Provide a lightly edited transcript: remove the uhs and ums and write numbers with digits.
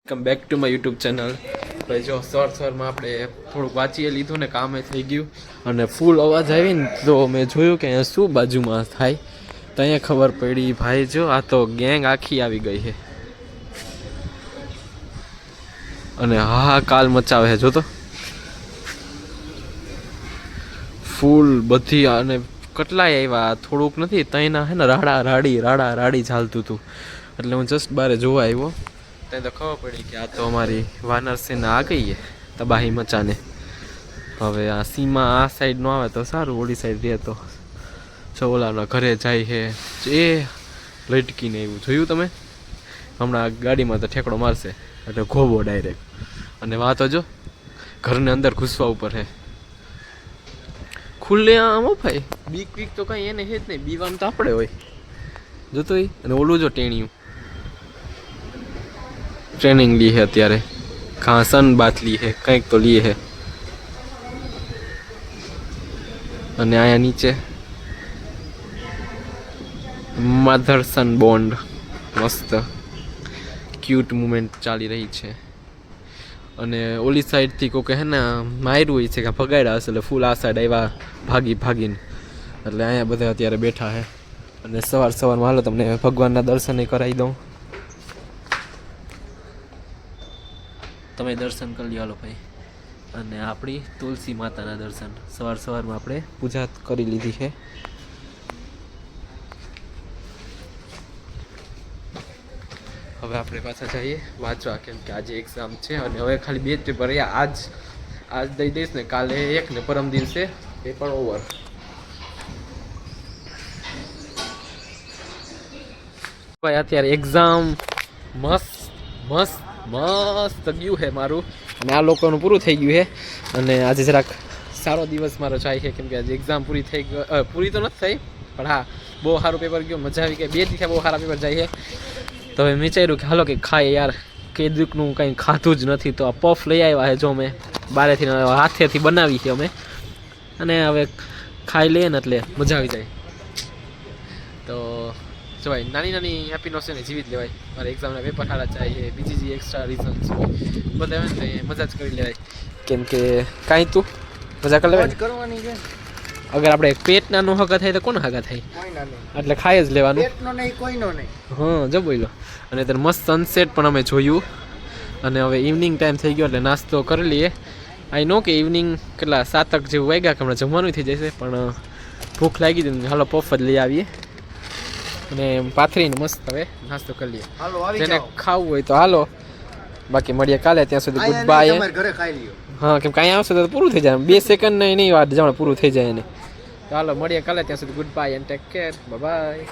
Welcome back to my YouTube channel. ભાઈ જો સવારમાં આપણે થોડુંક વાંચીએ લીધું ને કામે થઈ ગયું અને ફૂલ અવાજ આવી ને તો મેં જોયું કે અહીંયા શું બાજુમાં થાય તો અહીંયા ખબર પડી ભાઈ જો આ તો ગેંગ આખી આવી ગઈ છે અને હા કાલ મચાવે છે જો તો ફૂલ બધી અને કેટલાય આવ્યા થોડુંક નથી તઈના હે ને રાડા રાડી ચાલતું હતું એટલે હું જસ્ટ બારે જોવા આવ્યો તો ખબર પડી કે આ તો અમારી વાનર સેના આ ગઈ છે તબાહી મચાને. હવે આ સીમા આ સાઈડ નો આવે તો સારું, ઓલી સાઈડ રહે તો ઓલાના ઘરે જાય છે એ લટકીને એવું જોયું તમે હમણાં ગાડીમાં તો ઠેકડો મારશે એટલે ઘોબો ડાયરેક્ટ. અને વાત જો ઘરને અંદર ઘૂસવા ઉપર છે ખુલ્લે આમ ભાઈ બીક તો કઈ એને છે જ નહીં, બીવામ તો આપણે હોય જોતો એ. અને ઓલું જો ટેણિયું ટ્રેનિંગ લી है અત્યારે ઘાસન બાત લી है કંઈક તો લી है. અને આયા નીચે મધરસન બોન્ડ મસ્ત ક્યુટ મુમેન્ટ ચાલી રહી છે. અને ઓલી સાઈડથી કોકે હે ને માર્યું હોય છે કે ભગાડ્યા હશે એટલે ફૂલ આ સાઈડ આવ્યા ભાગીને એટલે અહીંયા બધા અત્યારે બેઠા છે. અને સવારમાં હાલો તમને ભગવાનના દર્શન કરાવી દઉં, તમે દર્શન કરી લો હાલો ભાઈ. અને આપણી તુલસી માતાના દર્શન સવારમાં આપણે પૂજા કરી લીધી છે. હવે આપણે પાછા જઈએ વાંચવા કેમ કે આજે એક્ઝામ છે અને હવે ખાલી 2 પેપર રહ્યા. આજ દઈ દઈશ ને કાલે એક ને પરમ દિવસે પેપર ઓવર. ભાઈ અત્યારે એક્ઝામ મસ્ત ગયું છે મારું અને આ લોકોનું પૂરું થઈ ગયું છે. અને આજે જરાક સારો દિવસ મારો જાય છે કેમ કે આજે એક્ઝામ પૂરી થઈ ગઈ, પૂરી તો નથી થઈ પણ હા બહુ સારું પેપર ગયું, મજા આવી ગઈ. 2 દિવસે બહુ સારા પેપર જાય છે. તો હવે વિચાર્યું કે હાલો કે ખાય યાર, કેદુકનું કંઈ ખાધું જ નથી તો આ પફ લઈ આવ્યા છે જો અમે બારેથી હાથેથી બનાવી છે અમે, અને હવે ખાઈ લઈએ ને એટલે મજા આવી જાય. તો જો ભાઈ નાની હેપીનેસ છે ને જીવી જ લેવાય. મારે એક્ઝામના પેપર સારા ચાહીએ, બીજી જે એક્સ્ટ્રા રીઝન્સ હોય બધા આવે ને તો મજા જ કરી લેવાય કેમ કે કાંઈ તું મજા કરી લેવાય કરવાની છે. અગર આપણે પેટના નો હગા થાય તો કોનો હગા થાય, એટલે ખાઈ જ લેવાનું, પેટનો નહીં કોઈનો નહીં. હા જો બોલો. અને ત્યારે મસ્ત સનસેટ પણ અમે જોયું. અને હવે ઇવનિંગ ટાઈમ થઈ ગયો એટલે નાસ્તો કરી લઈએ. આઈ નો કે ઇવનિંગ કેટલા 7 જેવું વાગ્યા કે હમણાં જમવાનું થઈ જશે પણ ભૂખ લાગી હતી હાલો પફ જ લઈ આવીએ અને પાથરીને મસ્ત હવે નાસ્તો કરી લઈએ. જેને ખાવું હોય તો હાલો, બાકી મળીએ કાલે. ત્યાં સુધી ગુડ બાય. હા કેમ કાંઈ આવશે તો પૂરું થઈ જાય, 2 સેકન્ડ નહીં વાત જવાનું પૂરું થઈ જાય એને. તો હાલો મળીએ કાલે, ત્યાં સુધી good bye and take care, by.